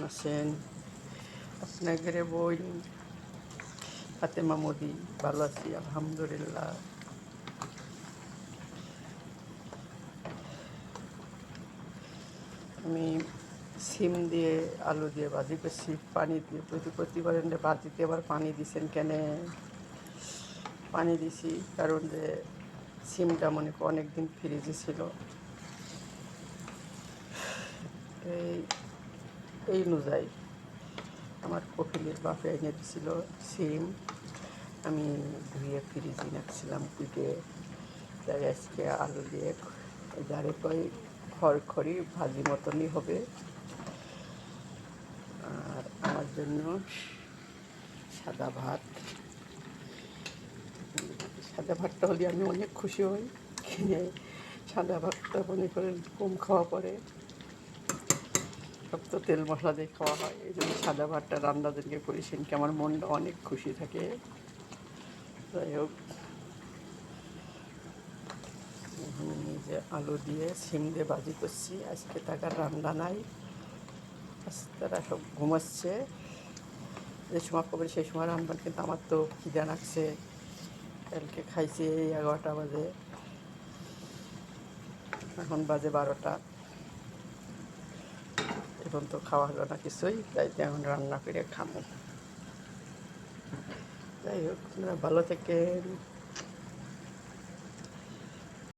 আছেন? আপনাদের বোন ফাতেমা মোদি ভালো আছি আলহামদুলিল্লাহ। আমি সিম দিয়ে আলু দিয়ে ভাজি করছি পানি দিয়ে। প্রতিবারের ভাজিতে আবার পানি দিছেন কেন? পানি দিছি কারণ যে সিমটা মনে করি অনেক দিন ফ্রিজে ছিল, এই এই অনুযায়ী আমার কপিলের বাপে এনে দিছিল সিম, আমি ধুয়ে ফ্রিজে রাখছিলাম কুটে। তাই আজকে আলু দিয়ে যারে কই খড়খড়ি ভাজি মতনই হবে। আর আমার জন্য সাদা ভাত। সাদা ভাতটা হলে আমি অনেক খুশি হই। সাদা ভাতটা মনে করেন কম খাওয়া পরে, সব তো তেল মশলা দিয়ে খাওয়া হয়, এই জন্য সাদা ভাতটা রান্না দিনকে করি, সেদিনকে আমার মনটা অনেক খুশি থাকে। যাই হোক, এই যে আলু দিয়ে সিম দিয়ে ভাজি করছি। আজকে টাকার রান্না নাই, তারা সব ঘুমাচ্ছে। যে সময় করবে সেই সময় রান্নার, কিন্তু আমার তো খিদা লাগছে। কালকে খাইছি এই 11টা বাজে, এখন বাজে 12টা, এখন তো খাওয়া হলো না কিছুই, তাই তো এখন রান্না করে খামো। যাই হোক, আপনারা ভালো থাকেন।